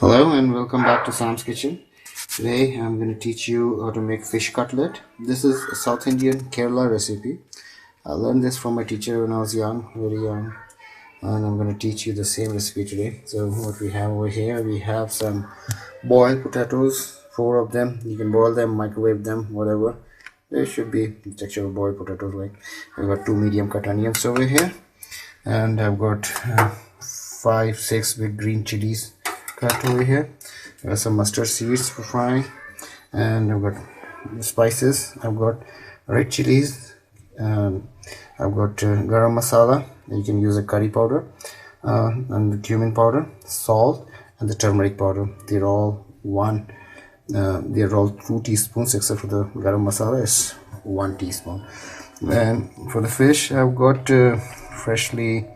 Hello and welcome back to Sam's Kitchen. Today I'm going to teach you how to make fish cutlet. This is a South Indian Kerala recipe. I learned this from my teacher when I was young, very young, and I'm going to teach you the same recipe today. So what we have over here, we have some boiled potatoes, 4 of them. You can boil them, microwave them, whatever. They should be the texture of boiled potatoes. Like I've got 2 medium cut onions over here, and I've got 5-6 big green chilies cut over here. I got some mustard seeds for frying, and I've got the spices. I've got red chilies, I've got garam masala. You can use a curry powder, and the cumin powder, salt, and the turmeric powder. They're all they're all 2 teaspoons, except for the garam masala is 1 teaspoon. And for the fish, I've got freshly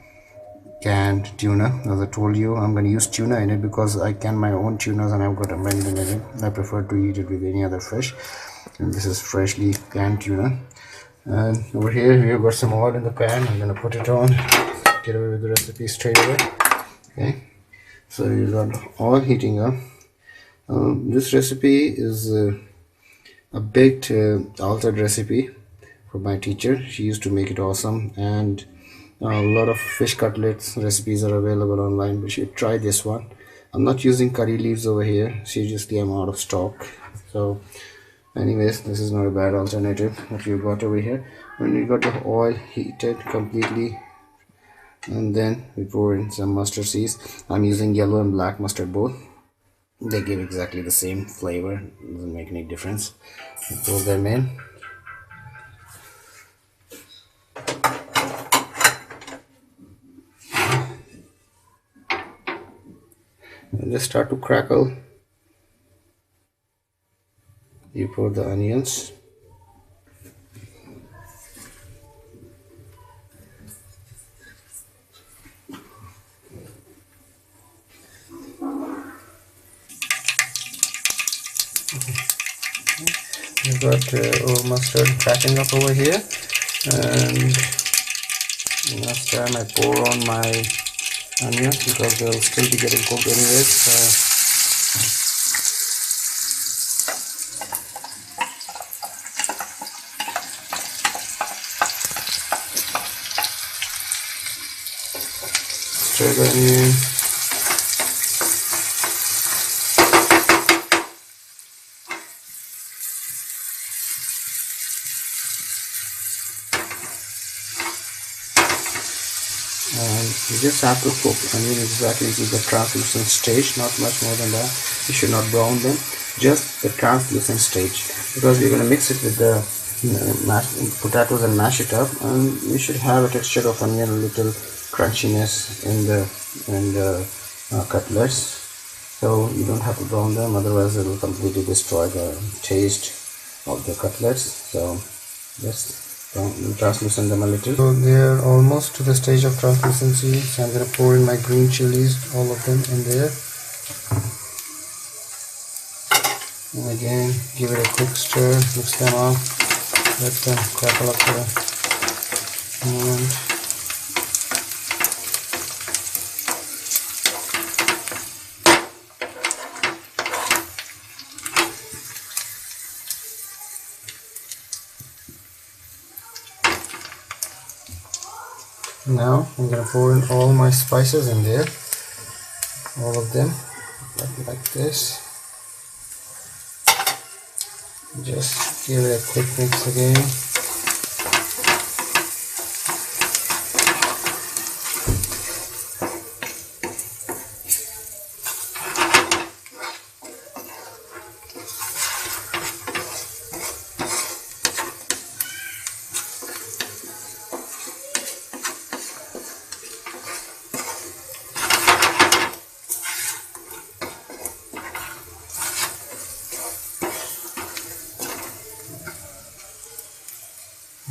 canned tuna. As I told you, I'm going to use tuna in it because I can my own tunas and I've got a blend in it. I prefer to eat it with any other fish, and this is freshly canned tuna. And over here we've got some oil in the pan. I'm going to put it on, get away with the recipe straight away. Okay, so you've got oil heating up. This recipe is a baked altered recipe from my teacher. She used to make it awesome, and a lot of fish cutlets recipes are available online, but you should try this one. I'm not using curry leaves over here, seriously, I'm out of stock. So anyways, this is not a bad alternative that you got over here. When you got the oil heated completely, and then we pour in some mustard seeds. I'm using yellow and black mustard both. They give exactly the same flavor, doesn't make any difference. Pour them in. When they start to crackle, you pour the onions. I've got our mustard cracking up over here, and last time I pour on my onions because they'll still be getting cooked anyways. Stir the onion. And you just have to cook onion exactly to the translucent stage, not much more than that. You should not brown them, just the translucent stage, because we're going to mix it with the potatoes and mash it up, and you should have a texture of onion, a little crunchiness in the cutlets. So you don't have to brown them, otherwise it will completely destroy the taste of the cutlets. So just translucent them a little. So they are almost to the stage of translucency, so I'm going to pour in my green chilies, all of them in there, and again give it a quick stir, mix them up, let them crackle up for a moment. Now I'm going to pour in all my spices in there, all of them, like this. Just give it a quick mix again.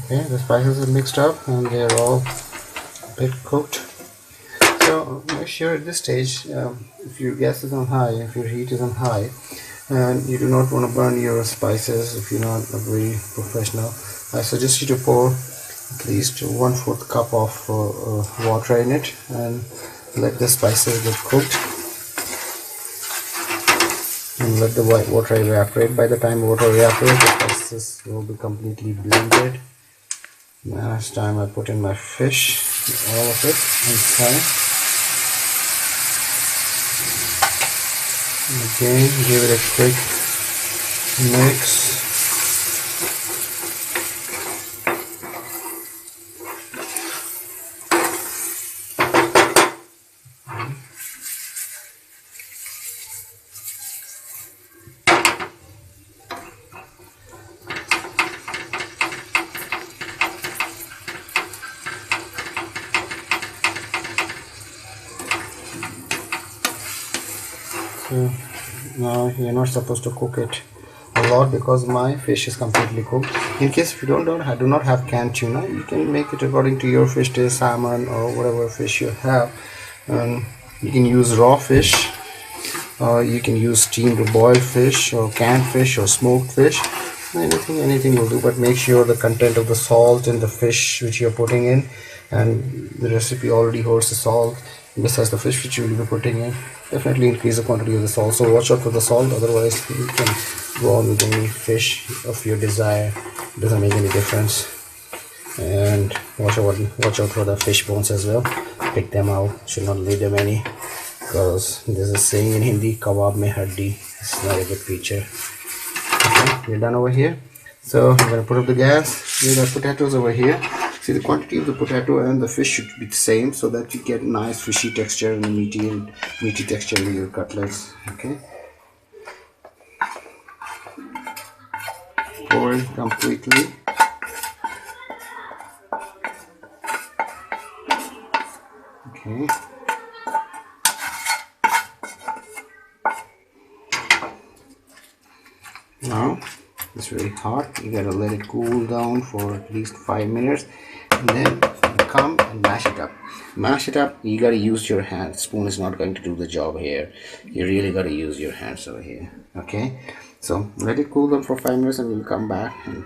Okay, the spices are mixed up and they are all a bit cooked. So make sure at this stage, if your gas is on high, if your heat is on high, and you do not want to burn your spices, if you're not a very professional, I suggest you to pour at least 1/4 cup of water in it and let the spices get cooked. and let the white water evaporate. By the time water evaporates, the spices will be completely blended. Now it's time I put in my fish, all of it inside. Again, give it a quick mix. So now you're not supposed to cook it a lot because my fish is completely cooked. In case if you do not have canned tuna, you can make it according to your fish taste, salmon or whatever fish you have. You can use raw fish, or you can use steamed or boiled fish, or canned fish, or smoked fish. Anything will do, but make sure the content of the salt in the fish which you're putting in, and the recipe already holds the salt besides the fish which you will be putting in. Definitely increase the quantity of the salt, so watch out for the salt, otherwise you can go on with any fish of your desire. It doesn't make any difference. And watch out for the fish bones as well. Pick them out, should not leave them any, because there's a saying in Hindi, kebab mein haddi. It's not a good feature. Okay, we're done over here. So I'm gonna put up the gas. We got potatoes over here. See, the quantity of the potato and the fish should be the same, so that you get nice fishy texture and meaty texture in your cutlets. Okay. Pour it completely. Okay. Now it's very hot. You gotta let it cool down for at least 5 minutes, and then come and mash it up. Mash it up. You gotta use your hands. Spoon is not going to do the job here. You really gotta use your hands over here. Okay. So let it cool down for 5 minutes, and we'll come back and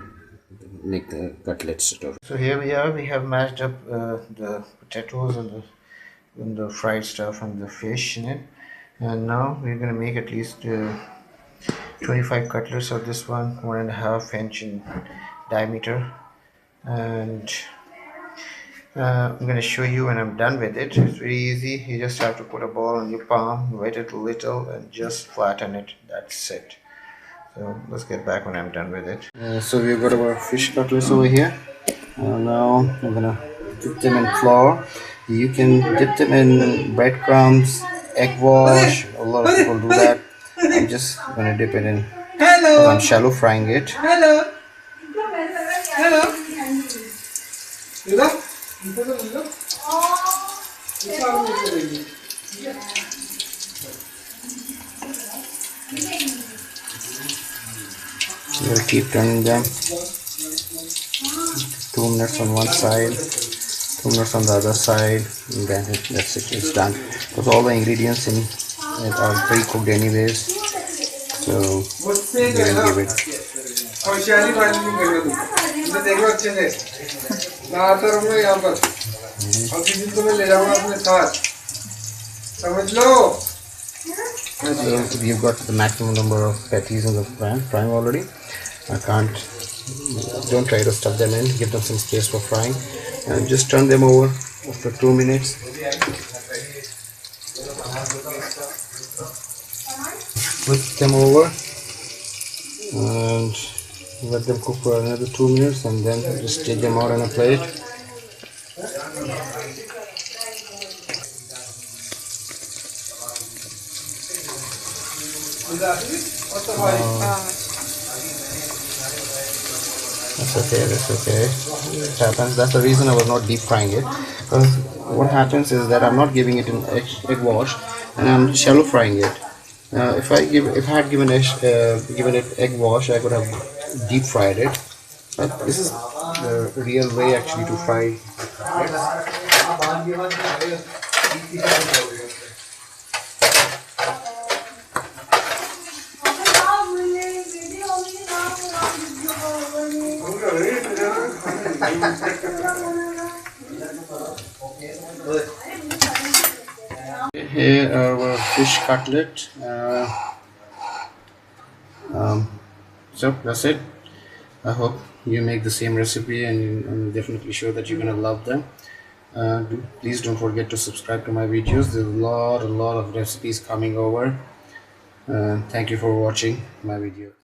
make the cutlets. So here we are. We have mashed up the potatoes and the fried stuff and the fish in it, and now we're gonna make at least 25 cutlets of this one, 1.5 inch in diameter, and I'm going to show you when I'm done with it. It's very easy. You just have to put a ball on your palm, wet it a little, and just flatten it. That's it. So let's get back when I'm done with it. So we've got our fish cutlets over here. Now I'm gonna dip them in flour. You can dip them in breadcrumbs, egg wash. A lot of people do that. I'm just gonna dip it in. I'm shallow frying it. Hello. We'll keep turning them. 2 minutes on one side, 2 minutes on the other side, and then that's it. It's done. Because all the ingredients in it are pre-cooked anyways. So we're gonna give it. So we've got the maximum number of patties in the frying already. Don't try to stuff them in, give them some space for frying, and just turn them over after 2 minutes. Flip them over and let them cook for another 2 minutes, and then just take them out on a plate. That's okay. It happens. That's the reason I was not deep frying it. Because what happens is that I'm not giving it an egg wash, and I'm shallow frying it. If I had given it egg wash, I could have deep fried it. But this is the real way actually to fry. Here our fish cutlet. So that's it. I hope you make the same recipe, and I'm definitely sure that you're gonna love them. Please don't forget to subscribe to my videos. There's a lot of recipes coming over. Thank you for watching my video.